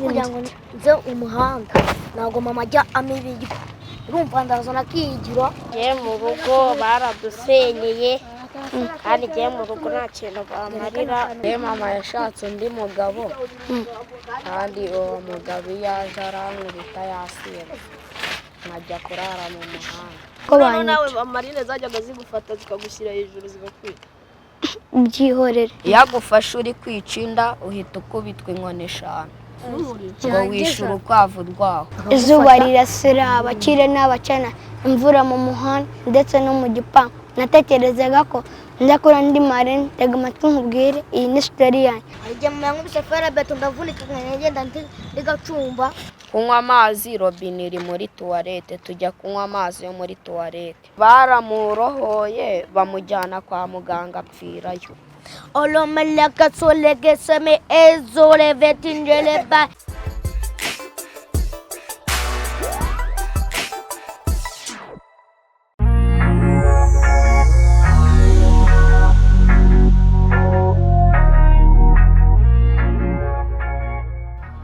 kugira ngo nze umuhanda ntabwo mama ajya amibiryo urumva ndazana akiyigira mu rugo baradusenyeye kandi ngiye mu rugo nta kintu bamarira. Mama yashatse undi mugabo kandi uwo mugabo iyo aje arankubita yasinze nkajya kurara mu muhanda. Nawe amarine zajyaga zigufata zikagushyira hejuru zigakwica byihorere. Iyo agufashe uri kwica inda uhita ukubitwa inkoni 5 ngo wishe urukwavu rwaho. Izuba rirasira abakire n'abakene, imvura mu muhanda ndetse no mu gipangu. Natekerezaga ko ndakora ndi marine. Tega amatwi nkubwire, iyi ni story yanjye. Ajya mu nkubise fera beto ndavunika ngenda ndigacumba. Kunywa amazi, robine iri muri tuwarete, tujya kunywa amazi yo muri tuwarete. Baramurohoye bamujyana kwa muganga apfirayo. Olomeleka solege seme ezore vetinjele ba.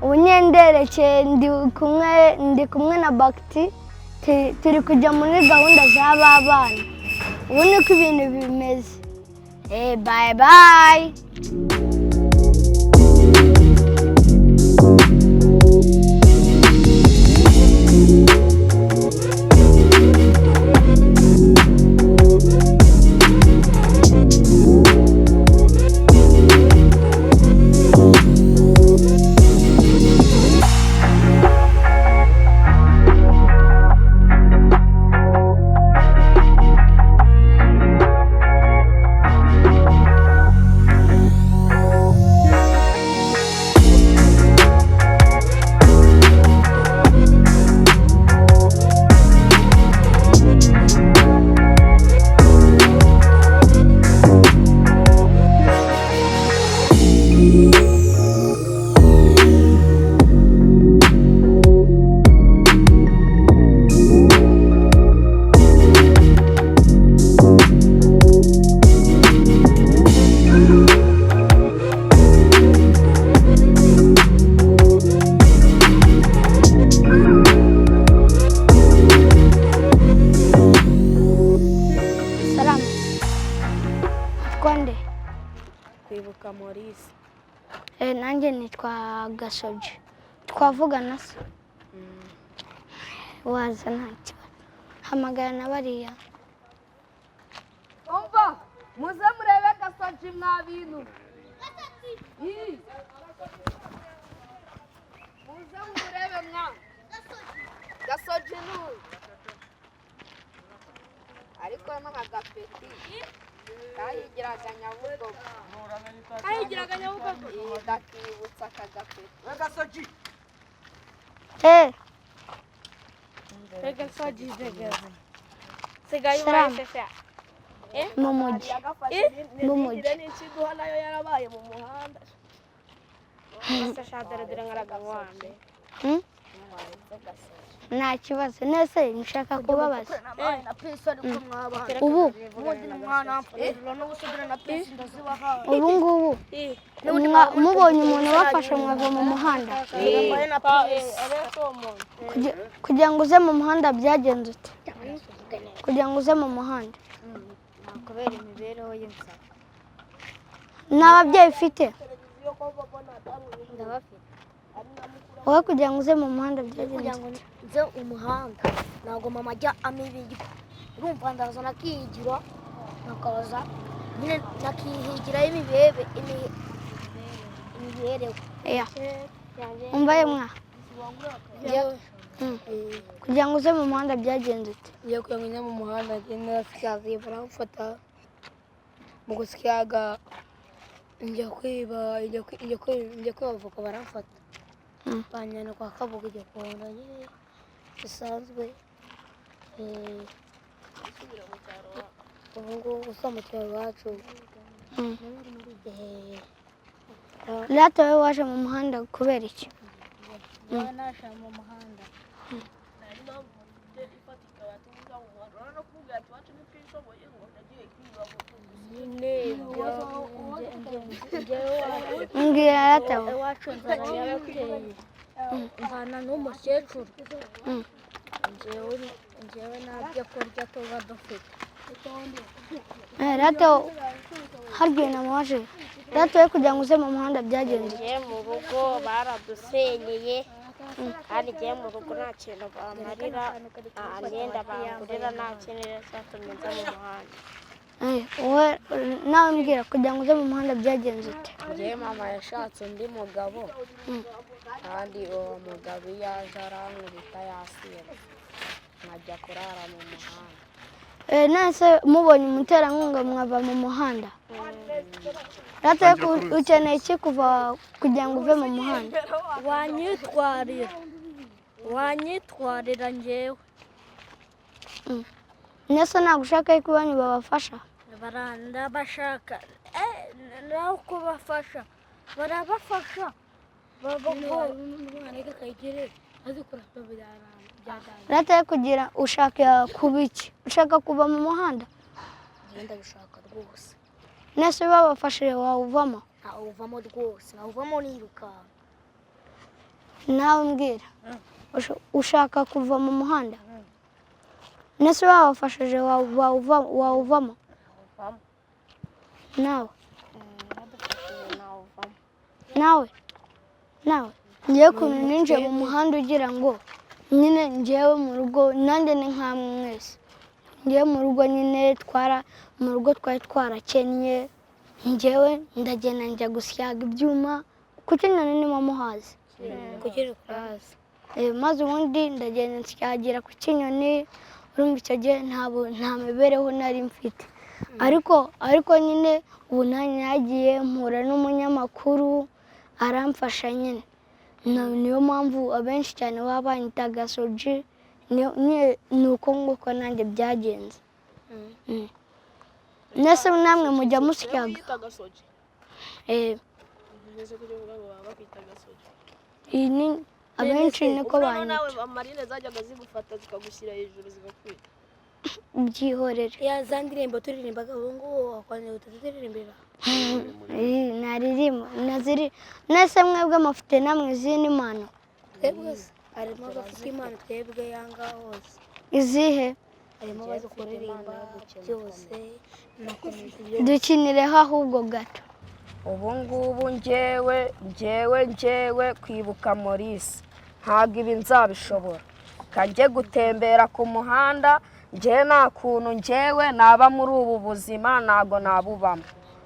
Unyendereke ndi kumwe na Bakti turi kujya muri gahunda z'abana. Ubu niko ibintu bimeze. Bye bye. Kwibuka Maurice. Nanjye nitwa Gasoji. Twavugana se? Waza ntacyo. Hamagara na bariya. Umva, muze murebe Gasoji mwa bintu. Muze murebe mwa. Gasoji n'uyu. Ariko n'agapeti. Kayigiraga Nyabugogo. Kayigiraga Nyabugogo. Ndakibutsa akagapeti. We Gasoji. We Gasoji degeze. Sigaye washesha. Mu mujyi. Mu mujyi. N'ikiduha nayo yarabaye mu muhanda. Sasha dere ngaraga wambe. Nta kibazo. Nese nshaka kubabaza. Ubu ngubu mubonye umuntu wafashe mwava mu muhanda kugira ngo uze mu muhanda byagenze ute? Kugira ngo uze mu muhanda kubera imibereho y'inzara. N'ababyeyi ufite? Ndabafite. Wowe kugira ngo uze mu muhanda byagenze ute? Nze umuhanda ntabwo mama ajya amibiryo urumva ndazana akiyigira nakaza nyine nakihigiraho imibereho. Umva mwa kugira ngo uze mu muhanda byagenze ute? Ngiye kugira mu muhanda ngenda sikazi baramfata mu gusikiyaga njya kwiba njya kwibavuka baramfata banyana kwa Kabuga ijya kuhonda nyine bisanzwe. Ubu ngubu usa mu cyaro iwacu. Rata wowe waje mu muhanda kubera iki? Naje mu muhanda mbwira rata wowe. iwacu nzara yarateye mbana n'umukecuru njyewe nta byo kurya tuba dufite. Rato harya na waje rato yo kugira ngo uze mu muhanda byagenze. Njye mu rugo baradusenyeye kandi njye mu rugo nta kintu bamarira, nta myenda bangurira, nta kintu cyatumye nza mu muhanda. Wowe nawe mbwira kugira ngo uze mu muhanda byagenze ute? Njye mama yashatse undi mugabo kandi uwo mugabo iyo aje arankubita yasinze nkajya kurara mu muhanda. Nase mubonye umuterankunga mwava mu muhanda. Rato ukeneye iki kuva kugira ngo uve mu muhanda? Wanyitwarira njyewe. Nese ntabwo ushaka yuko iwanyu babafasha? Barabashaka naho kubafasha barabafasha Rato yo kugira ushaka kuba iki? Ushaka kuva mu muhanda? Ngenda bishaka rwose. Nese babafashije wawuvamo? Ntawuvamo rwose, ntawuvamo niruka. Nawe mbwira ushaka kuva mu muhanda? Nese babafashije wawuvamo? Nawe ngiye kuntu ninjiye mu muhanda ugira ngo nyine njyewe mu rugo nanjye ni nkamwe mwese. Ngiye mu rugo nyine mu rugo twari twarakennye, njyewe ndagenda njya gusyaga ibyuma ku Kinyoni niba muhazi. Kugera kuraza. Maze ubundi ndagenda nsyagira ku Kinyoni, urumva icyo gihe nta mibereho nari mfite. Ariko nyine ubu nagiye mpura n'umunyamakuru aramfasha nyine. Niyo mpamvu abenshi cyane baba banyita Gasogi, ni uko nguko nanjye byagenze. Nese namwe mujya musyaga? Abenshi niko banyita. Amarine zajyaga zigufata zikagushyira hejuru zigakwita. Byihorere. Ya za ndirimbo turirimbaga ubu ngubu wakwanira utaziririmbira. Naririmba nese mwebwe mufite namwe izindi mpano? Twebwe harimo abafite impano twebwe yanga hose. Izihe? Harimo abazi kuririmba byose. Dukinireho ahubwo gato. Ubu ngubu njyewe kwibuka Maurice ntabwo ibi nzabishobora. Kajye gutembera ku muhanda, njye nta kuntu njyewe naba muri ubu buzima, ntago nabubamo.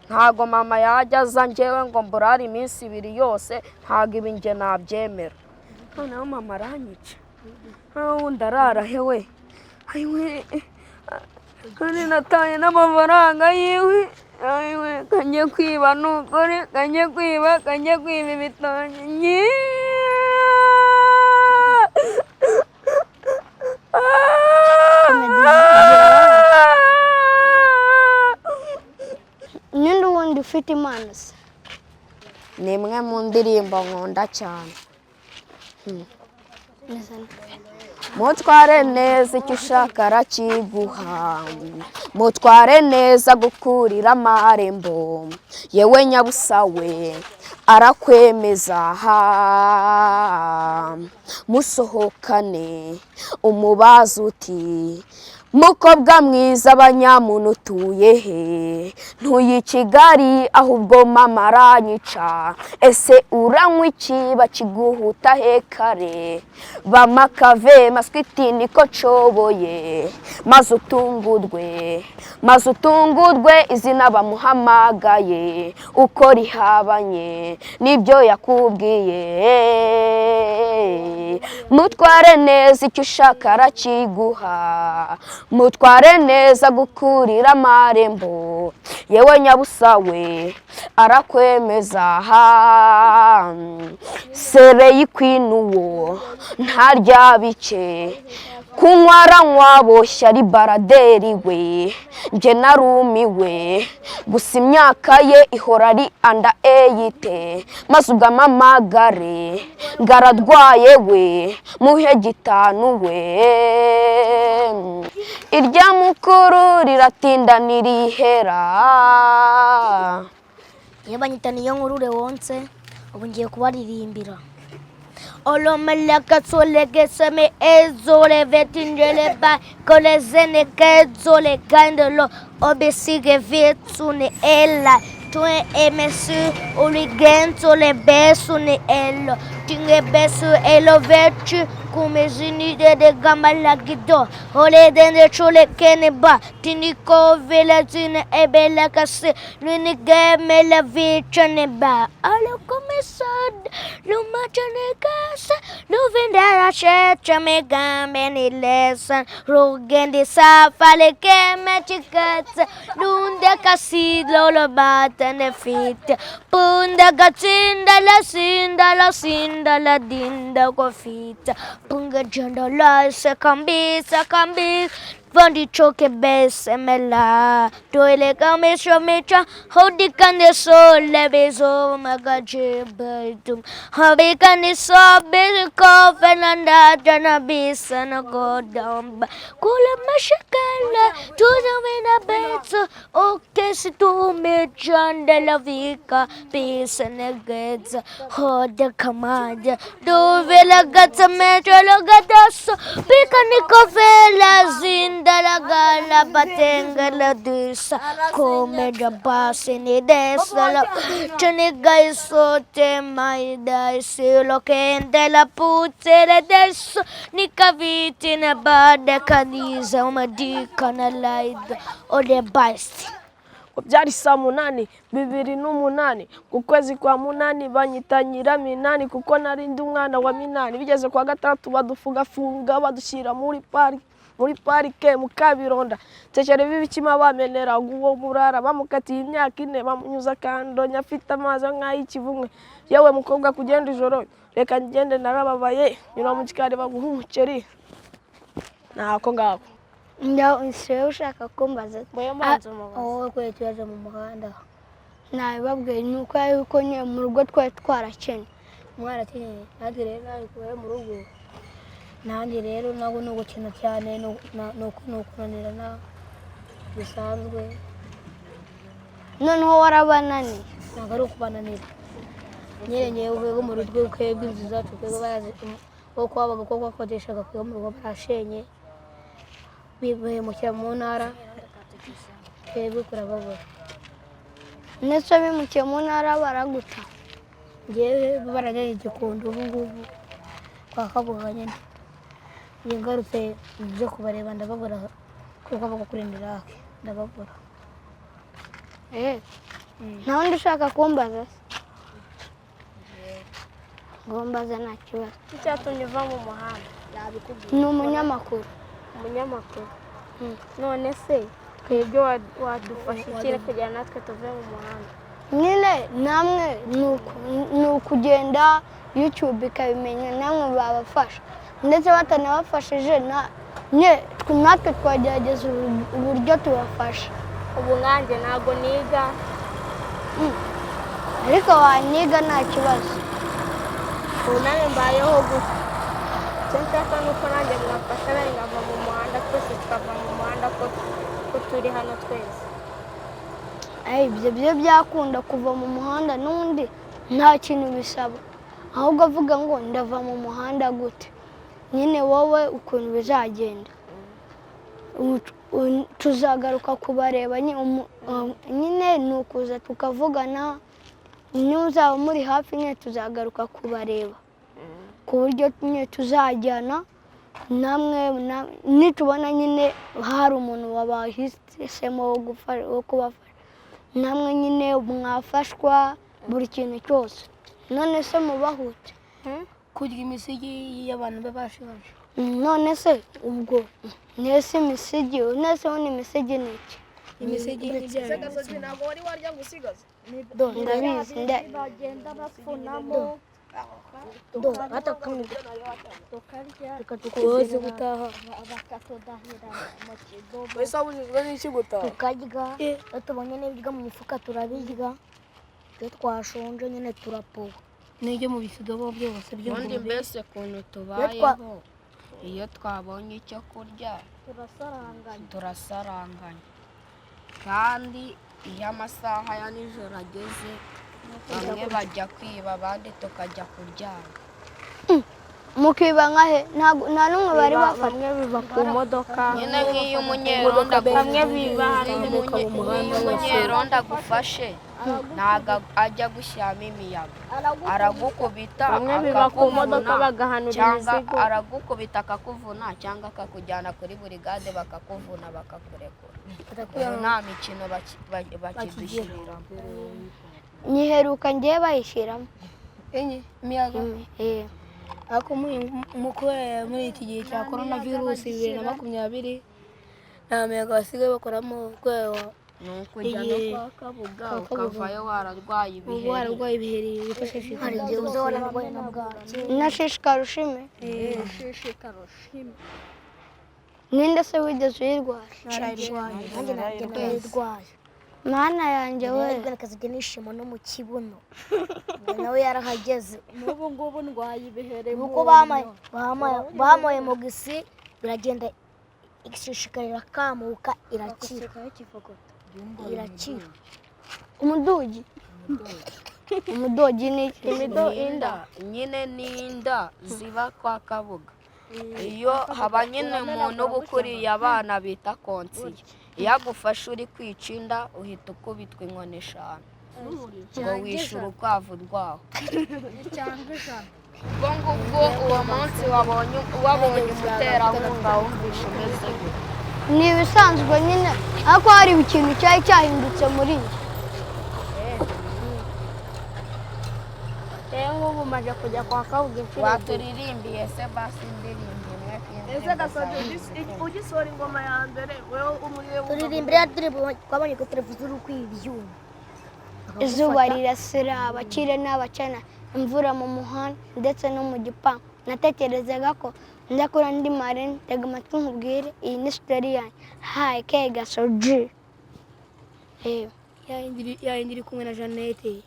Ntago mama yajya aza njyewe ngo mburare iminsi 2 yose, ntago ibi njye nabyemera. Noneho mama aranyica. Ndarara hewe. Ayiwe. Kandi nataye n'amafaranga yiwe. Ayiwe kanye kwiba nukore, kanye kwiba ibitonyi. Ninde wundi ufite impano se? Ni imwe mu ndirimbo nkunda cyane. Mutware neza icyo ushaka arakiguha, mutware neza gukurira amarembo, yewe nyabusa we arakwemeza. Musohokane umubaza uti mukobwa mwiza abanyamuntu utuye he? Ntuye Kigali ahubwo mama aranyica. Ese uranywa iki bakiguhuta he kare? Bamakave maswiti niko nshoboye, maze utungurwe izina bamuhamagaye, uko rihabanye nibyo yakubwiye. Mutware neza icyo ushaka arakiguha, mutware neza gukurira amarembo, yewe nyabusa we arakwemeza. Sereye ikwinuwo ntarya bike, kunywara nkwaboshya ari baraderi we, nje narumiwe gusa imyaka ye ihora ari anda 8, maze ugamamagare ngaradwaye we muhe 5 we. Irya mukuru riratinda nirihera. Iyo banyita niyo nkuru wonse, ubu ngiye kubaririmbira. Olomeleka soleke seme ezole vetinjele ba kolezene kezole gandolo obesige vetsune ella tue emesu uligento le besune ello tinge besu elo vetu come zinide de gamala gido ole dende chole keneba tiniko velatine ebela kase lunige mela vichane ba alo come sad lumachane kasa luvendara checha mega meni lesson rogende safale keme chikatsa lunde kasidlo lo batane fit punda gatsinda la sinda la dinda ko fit punga janda la se kambi Vandi choke bese mela toile kamisho mecha hodi kande sole bezo magaje bedum habi kande sobe ko fenanda jana bisana godamba kula mashakala tuza vena betso okesi tu me janda la vika bisana gedza hoda kamanja do vela gatsa mecha lo gadaso pikani ko vela zinda la gala batenga la disa come da base ne desala tene gaiso te mai dai se lo che la putere adesso ni caviti ne bada kaniza umadika na laida ode basti byari saa 8/2008 ku kwezi kwa 8 banyita Nyiraminani kuko nari ndi umwana wa Minani bigeze kwa gatatu badufunga badushyira muri parike mu Kabironda tekere bibikima bamenera uwo burara bamukatiye imyaka 4 bamunyuza kandonya afite amazi nk'ay'ikivumwe yewe mukobwa kugenda ijoro reka ngende narababaye nyura mu kikari baguha umuceri nako ngako njya ise ushaka kumbaza boyo manzo mubaza wowe ko yaje mu muhanda nabibabwiye nuko yuko nye mu rugo twari twarakennye mwarakenye nanjye rero nari kuba mu rugo nanjye rero nabo no gukina cyane no kunanirana bisanzwe noneho warabananiye ntabwo ari ukubananira nyine uvuye mu rugo kwebwe inzu zacu kwebwe bayazi ko kwabaga ko kwakodeshaga kwebwe mu rugo barashenye bimukira mu ntara kwebwe kurababura ndetse bimukiye mu ntara baraguta ngewe barajyaye Gikondo ubu ngubu kwa Kabuga nyine iyo ngarutse byo kubareba ndababura kuko bavuga kuri Ndirake ndababura nta wundi ushaka kumbaza ngombaza nta kibazo icyatumye uva mu muhanda ni umunyamakuru none se twebwe wadufasha ikire kugira natwe tuve mu muhanda nyine namwe ni ukugenda YouTube ikabimenya namwe babafasha ndetse batanabafashije natwe twagerageza uburyo tubafasha ubu nkanjye ntabwo niga ariko waniga nta kibazo ubu nanjye mbayeho gusa icyo nshaka ni uko nanjye mwafasha nanjye nkava mu muhanda twese tukava mu muhanda ko turi hano twese ibyo byo byakunda kuva mu muhanda n'undi nta kintu bisaba ahubwo avuga ngo ndava mu muhanda gute nyine wowe ukuntu bizagenda tuzagaruka kubareba nyine ni ukuza tukavugana n'uzaba muri hafi nyine tuzagaruka kubareba ku buryo nyine tuzajyana namwe nitubona nyine hari umuntu wabahisemo wo kubafasha namwe nyine mwafashwa buri kintu cyose none se mubahute kurya imisigi y'abantu babashaje none se ubwo nese imisigi nese ubundi imisigi ni iki imisigi Segasozi ntabwo wari warya gusigaza ndabizi bagenda bafunamo tukoze gutaha wese abujijwe n'iki gutaha tukarya iyo tubonye n'ibiryo mu mifuka turabirya iyo twashonje nyine turapowa n'ibyo mu bisigaho byose ubundi mbese ukuntu tubayeho iyo twabonye icyo kurya turasaranganya kandi iyo amasaha ya nijoro ageze bamwe bajya kwiba abandi tukajya kuryama mukiba nkahe nta n'umwe bari bafata bamwe biba ku modoka nyine nk'iyo umunyerondo bamwe biba hanze umunyerondo agufashe ntago ajya gushyiramo imiyaga aragukubita bamwe biba ku modoka akakuvuna bagahanura cyangwa imizigo aragukubita akakuvuna cyangwa akakujyana kuri burigade bakakuvuna bakakurekura ubu nta mikino bakidushyirira nyiheruka ngiye bayishyiramo imiyaga Eh. ariko muri iki gihe cya korona virusi 2020 nta miyaga basigaye bakoramo kubera ni ukujya no kwa kabuga ukavayo wararwaye ubu wararwaye ibiheri bifashishije hari igihe uza wararwaye na bwaki nashishikara ushime ninde se wigeze uyirwara nanjye nararwaye mana yanjye we akazajya nishima no mu kibuno nawe yarahageze n'ubu ngubu ndwaye ibiheri nuko bamoye mu gisi biragenda igishishikarira kamuka irakira umudugi ni iki? inda nyine n'inda ziba kwa kabuga iyo haba nyine umuntu uba ukuriye abana bita konsiye iyo agufashe uri kwica inda uhita ukubitwa inkoni 5 ngo wishe urukwavu rwaho ubwo ngubwo uwo munsi wabonye umuterankunga wumvishe umeze gute ni ibisanzwe nyine ariko hari ikintu cyari cyahindutse muri njye rero nk'ubu maze kujya kwa kabuga inshuro waturirimbiye se basi indirimbo imwe ese gasabye ugisora ingoma ya mbere wewe umuriwe turirimbira ya ndirimbo twabonye ko televiziyo uri kwibyuma izuba rirasira abakire n'abakena imvura mu muhanda ndetse no mu gipangu natekerezaga ko njya kuri andi marine tega amatwi nkubwire iyi ni sitori yanjye hayi ke gasoji yayindi iri kumwe na Jeannette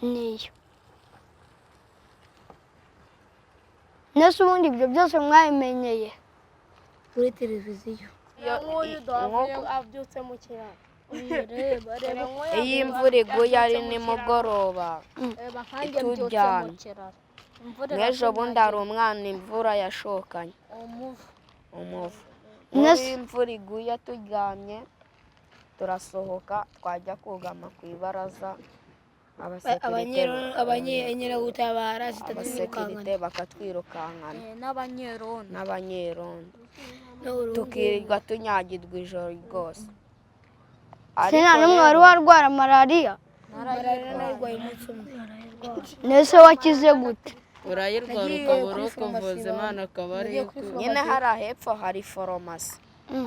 niyo nese ubundi ibyo byose mwabimenyeye kuri televiziyo abyutse mu kiraro iyo imvura iguye ari nimugoroba ituryana n'ejo bundi hari umwana imvura yashokanye umuvu muri imvura iguye turyamye turasohoka twajya kugama ku ibaraza abanyegutabara abasekirite bakatwirukankana n'abanyerondo n'urundi tukirirwa tunyagirwa ijoro rwose nta n'umwe wari warwara malariya nararwaye umunsi umwe nese wakize gute urayirwara ukabura ukuvuza imana akaba ari nyine hariya hepfo hari foromasi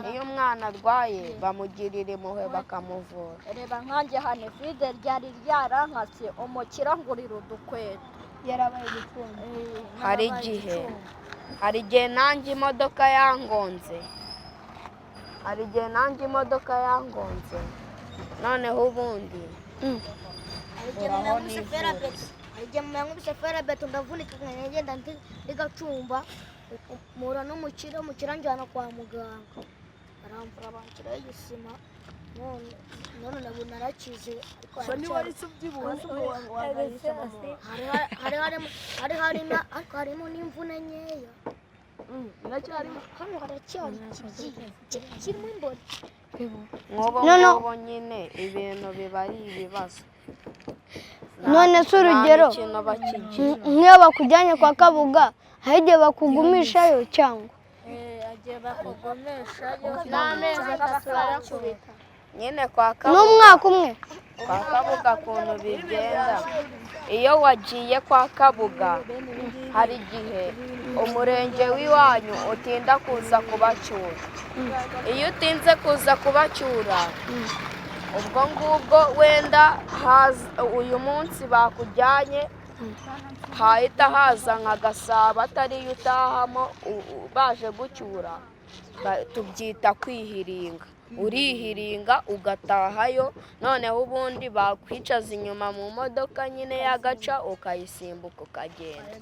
iyo umwana arwaye bamugirira impuhwe bakamuvura reba nkanjye hano vide ryari ryarankatse umukira ngurira udukweto yarabaye gicumbi hari igihe nanjye imodoka yangonze noneho ubundi igihe muyangubise ferabeto ndavunika nkagenda ndigacumba mpura n'umukira njyana kwa muganga baramvura banshyiraho igisima none nabu narakize harimo n'imvune nkeya hano haracyari kirimo imboni nk'ubu nyine ibintu biba ari ibibazo none se urugero nk'iyo bakujyanye kwa kabuga hari igihe bakugumishayo cyangwa n'amezi 3 barakubita nyine kwa n'umwaka umwe kabuga ukuntu bigenda iyo wagiye kwa kabuga hari igihe umurenge w'iwanyu utinda kuza kubacyura iyo utinze kuza kubacyura ubwo ngubwo wenda uyu munsi bakujyanye hahita haza nka Gasabo atariyo utahamo baje gucyura tubyita kwihiringa urihiringa ugatahayo noneho ubundi bakwicaza inyuma mu modoka nyine y'agaca ukayisimbuka ukagenda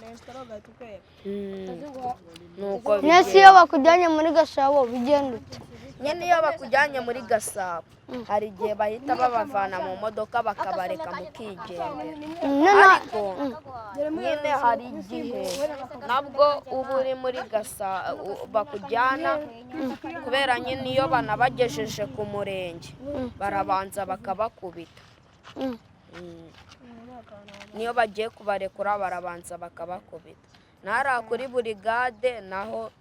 nese iyo bakujyanye muri Gasabo bigenda ute nyine iyo bakujyanye muri Gasabo hari igihe bahita babavana mu modoka bakabareka mukigendera, ariko nyine hari igihe nabwo uba uri muri Gasabo bakujyana, kubera nyine iyo banabagejeje ku murenge barabanza bakabakubita. Niyo bagiye kubarekura barabanza bakabakubita. Nara kuri burigade naho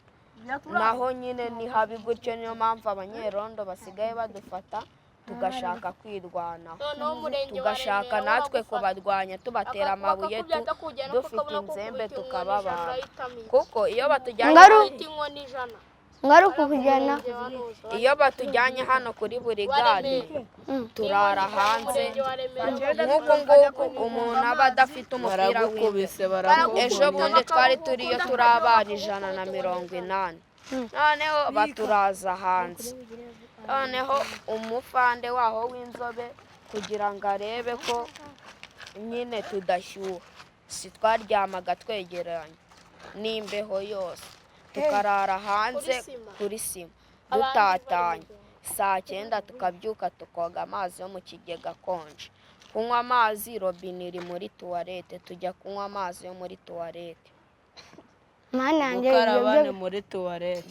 nyine ni habi gutyo, niyo mpamvu abanyerondo basigaye badufata tugashaka kwirwanaho, tugashaka natwe kubarwanya tubatera amabuye dufite inzembe tukababara, kuko iyo batujyanye iyo batujyanye hano kuri burigade turara hanze nk'uko nguko umuntu aba adafite umupira w'ibise. Ejo bundi twari turiyo turi abana 180, noneho baturaza hanze, noneho umufande waho w'inzobe kugira ngo arebe ko nyine tudashyuha, si twaryamaga twegeranye n'imbeho yose, tukarara hanze kuri sima dutatanye. Saa 9 tukabyuka tukoga amazi yo mu kigega konje, kunywa amazi robine iri muri tuwarete, tujya kunywa amazi yo muri tuwarete.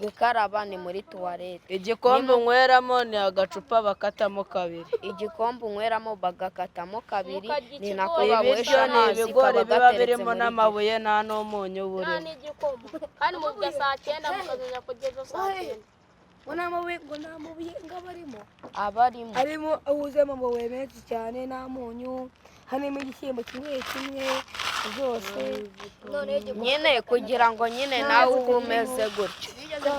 Gukaraba ni muri tuwarete. Igikombe unyweramo ni agacupa bakatamo kabiri. Igikombe unyweramo bagakatamo kabiri, ni nako bawesha amazi. Ibigori biba birimo n'amabuye nta n'umunyu burimo. Kandi mu bya saa 9 mukazanya kugeza saa 9. Amabuye ngabarimo arimo awuzemo amabuye menshi cyane nta munyu, harimo igishyimbo kimwe byose. Nyine kugira ngo nyine nawe ube umeze gutyo,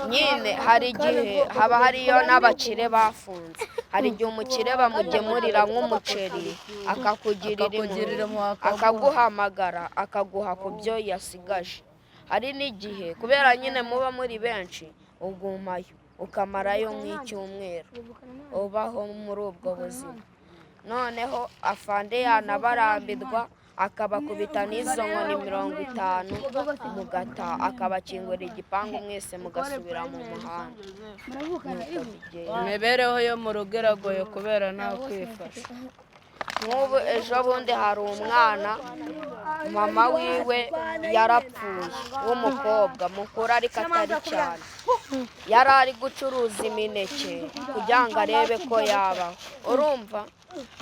nyine hari igihe haba hariyo n'abakire bafunze. Hari igihe umukire bamugemurira nk'umuceri akakugirira impuhwe, akaguhamagara akaguha ku byo yasigaje. Hari n'igihe kubera nyine muba muri benshi ugumayo ukamarayo nk'icyumweru ubaho muri ubwo buzima, noneho afande yanabarambirwa akabakubita n'izo nkoni 50 mugata, akabakingura igipangu mwese mugasubira mu muhanda. Imibereho yo mu rugo iragoye kubera nta kwifasha. Nk'ubu ejo bundi hari umwana mama wiwe yarapfuye w'umukobwa mukuru ariko atari cyane, yari ari gucuruza imineke kugira ngo arebe ko yabaho. Urumva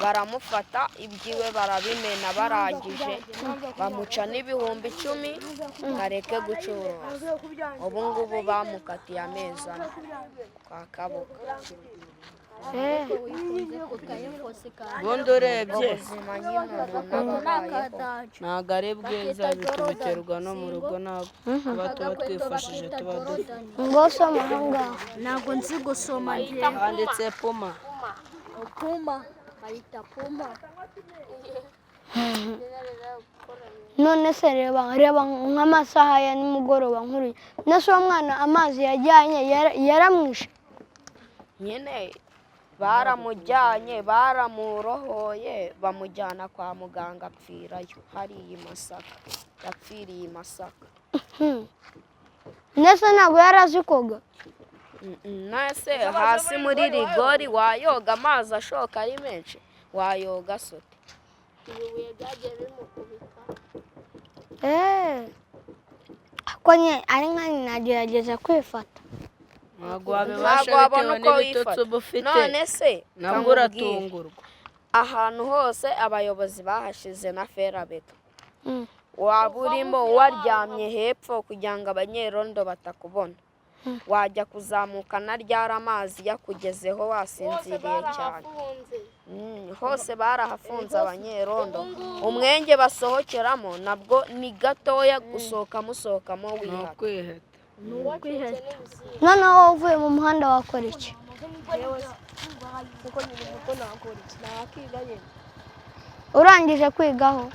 baramufata ibyiwe barabimena, barangije bamuca n'ibihumbi 10 areke gucuruza. Ubu ngubu bamukatiye amezi 4 kwa Kabuga. Ubundi urebye ntabwo ari bwiza, bitubukerwa no mu rugo, ntabwo tuba twifashije tuba dufite. Ntabwo nzi gusoma. Handitse Puma. Bayita Puma. None se reba nk'amasaha ya nimugoroba nkuru, nase uwo mwana amazi yajyanye yaramwishe. Nyine baramujyanye baramurohoye bamujyana kwa muganga apfirayo hariya i Masaka, yapfiriye i Masaka. Nese ntabwo yari azi koga. Nase hasi muri rigori wayoga amazi ashoka ari menshi, wayoga sote. Ibibuye byagiye bimukubita. Ko nye ari nka nagerageza kwifata. Ntabwo wabibasha bitewe n'ibitotsi uba ufite. None se nabwo uratungurwa. Ahantu hose abayobozi bahashize na ferabeto, waba urimo waryamye hepfo kugira ngo abanyerondo batakubona, wajya kuzamuka na ryara amazi yakugezeho wasinziriye cyane. Hose barahafunze abanyerondo. Umwenge basohokeramo nabwo ni gatoya, gusohokamo wihata. Noneho uvuye mu muhanda wakora iki? Urangije kwigaho?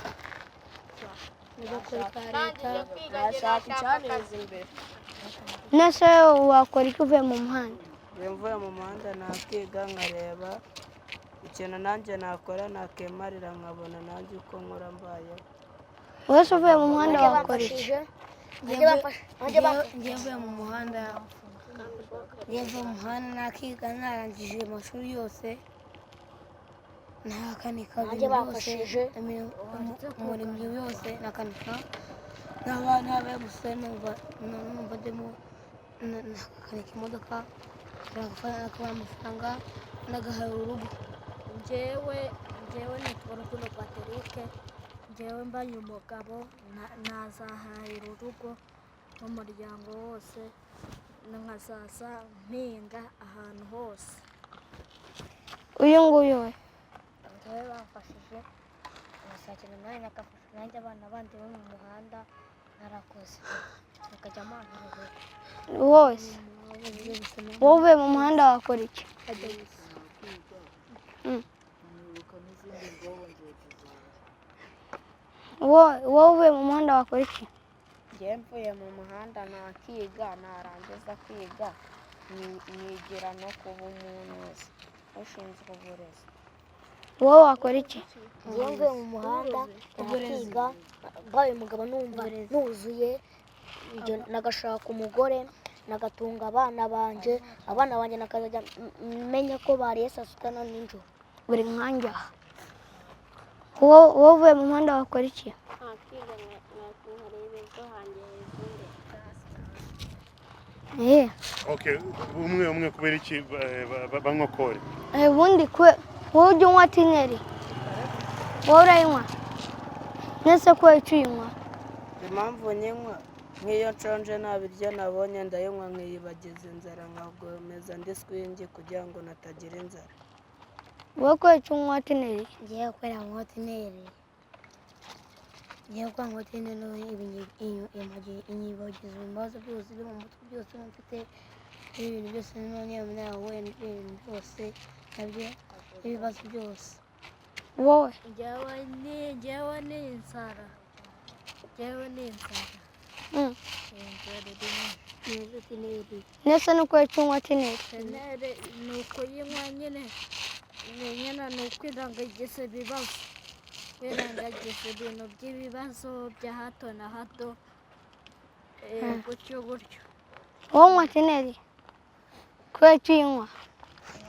Nese wakora iki uvuye mu muhanda? Mvuye mu muhanda nakiga nkareba ikintu nanjye nakora, nakemarira nkabona nanjye uko nkora mbayeho. Wese uvuye mu muhanda wakora iki? Ngiye mvuye mu muhanda ngeze mu muhanda nakiga narangije amashuri yose nakanika nanjye bafashije umurimo yose nakanika n'abana bose numva ndimo nakanika imodoka nakabona amafaranga nagahara urugo. njyewe nitwa Rukundo Patrick, njyewe mbaye umugabo nazahahira urugo n'umuryango wose, nkazaza mpinga ahantu hose. uyu nguyu we njyewe bamfashije ngasakira nanjye nakafasha nanjye abana bandi bo mu muhanda narakoze bakajya amanturuhura. wose wowe uvuye mu muhanda wakora iki? wowe uvuye mu muhanda wakora iki? njyewe mvuye mu muhanda nakiga, narangiza kwiga nigira no kuba umuyobozi ushinzwe uburezi. wowe wakora iki? njyewe mvuye mu muhanda nakiga, mbaye umugabo numva nuzuye, nagashaka umugore nagatunga abana banje nakazajya menya ko bariye saa sita na nijoro buri mwanya aha. wowe uvuye mu muhanda wakora iki? nakiga nkareba ejo hanjye Okay, umwe kubera iki banywa kore? ubundi wowe ujya unywa tineri? wowe urayinywa? nese ko icyo uyinywa? impamvu nyinywa nk'iyo nshonje nta biryo nabonye ndayinywa nkiyibagiza inzara nkakomeza ndi swingi kugira ngo natagira inzara. wowe ko icyo unywa tineri? ngiye gukorera mu hotineri, ngiye gukora mu hotineri inyibagiza ibibazo byose byo mu mutwe byose mfite n'ibintu byose n'umunyamunyawe nawe n'ibintu byose nabyo n'ibibazo byose. wowe? njyewe ni inzara. nese nuko icyo unywa tineri? ni ukuyinywa nyine ni ukwirengagiza ibibazo, kwirengagiza ibintu by'ibibazo bya hato na hato, gutyo gutyo. wowe unywa tineri? ko icyo uyinywa?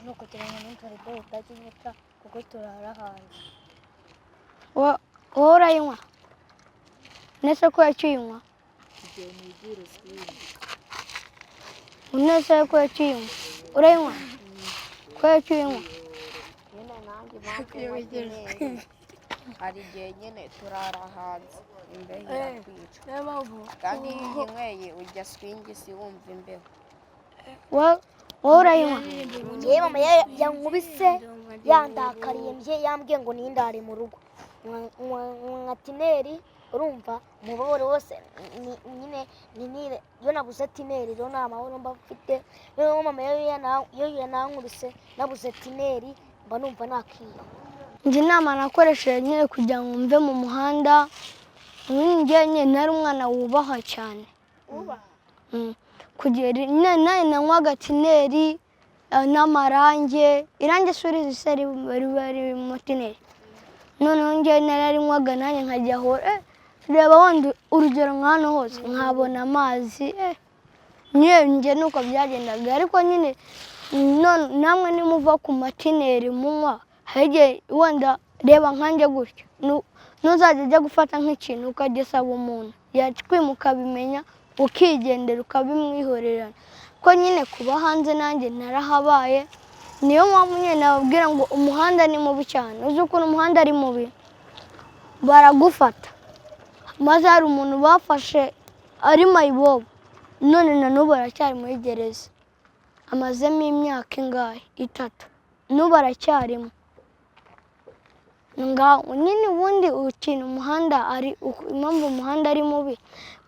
ni ukugira ngo n'inzara itajya inyita kuko turara hanze. wowe urayinywa? nese ko icyo uyinywa? nese ko icyo uyinywa? urayinywa? ko icyo uyinywa? nyine nanjye impamvu hari igihe nyine turara hanze imbeho irakwica, kandi iyo uyinyweye ujya swingi si wumva imbeho. wowe urayinywa? njyewe mama yankubise yandakariye yambwiye ngo nindare mu rugo nka tineri, urumva umubabaro wose nyine iyo nabuze tineri rero nta mahoro mba mfite. rero mama iyo yanankubise nabuze tineri mba numva nakiga. njye inama nakoresheje nyine kugira ngo mve mu muhanda, njye nyine nari umwana wubaha cyane, kugira nyine nanywaga tineri n'amarange, irange suri zisa riba mu tineri, noneho njye nararinywaga nanjye nkajya aho reba wenda urugero nka hano hose nkabona amazi, njye nuko byagendaga. ariko nyine namwe nimuva ku matineri munywa, hege wenda reba nkanjye gutyo, ntuzajya ujya gufata nk'ikintu ukagisaba umuntu yakwimuka ukabimenya ukigendera ukabimwihorerana, ko nyine kuba hanze nanjye narahabaye. niyo mpamvu nyine nababwira ngo umuhanda ni mubi cyane. uzi ukuntu umuhanda ari mubi? baragufata, maze hari umuntu bafashe ari mayibobo, none na n'ubu aracyari muri gereza, amazemo imyaka ingahe? 3, n'ubu aracyarimo. ngaho nyine ubundi ikintu umuhanda ari impamvu umuhanda ari mubi,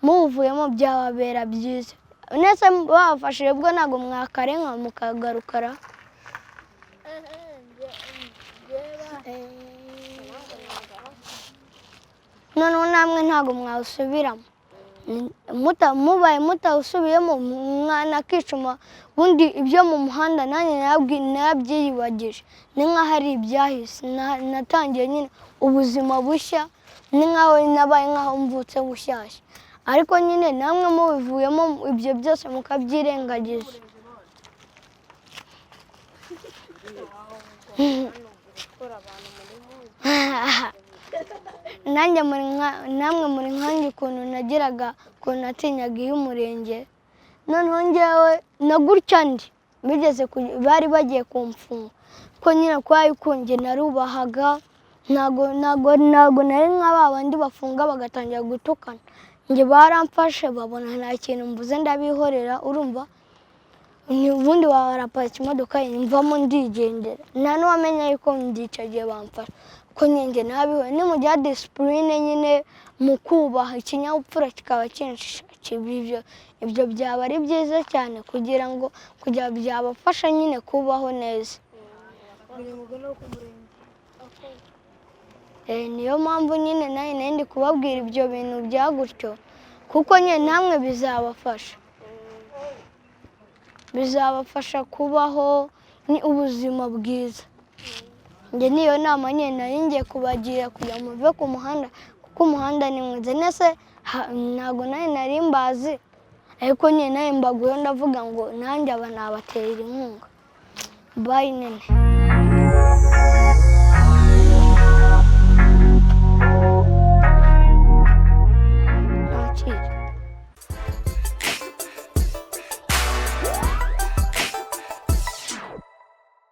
muwuvuyemo byababera byiza. nese babafashije bwo ntabwo mwakarenga mukagarukara. noneho namwe ntabwo mwawusubiramo, mubaye mutawusubiyemo umwana akicuma. ubundi ibyo mu muhanda nanjye nabyiyibagije, ni nk'aho ari ibyahise. natangiye nyine ubuzima bushya, ni nk'aho nabaye nk'aho mvutse bushyashya, ariko nyine namwe mubivuyemo ibyo byose mukabyirengagiza. nanjye namwe muri nkanjye ukuntu nagiraga ukuntu natinyaga iy'umurenge noneho njyewe na gutya ndi bigeze bari bagiye kumfunga ko nyine kwa yuko njye narubahaga ntago nari nka ba bandi bafunga bagatangira gutukana njye baramfashe babona nta kintu mvuze ndabihorera urumva ubundi waraparitse imodoka mvamo ndigendera nta n'uwamenya yuko ndicagiye bamfasha ko njye nabihoye ni mu gihe disipurine nyine mu kubaha ikinyabupfura kikaba cyinshi ibyo byaba ari byiza cyane kugira byabafasha nyine kubaho neza niyo mpamvu nyine nayo ndi kubabwira ibyo bintu bya gutyo kuko nyine namwe bizabafasha kubaho ni ubuzima bwiza njye niyo nama nyine nari ngiye kubagira kugira ngo muve ku muhanda kuko umuhanda ni mwiza nese ntabwo nari mbazi ariko nyine nawe mbaguyeho ndavuga ngo nanjye aba nabatera inkunga bayi nene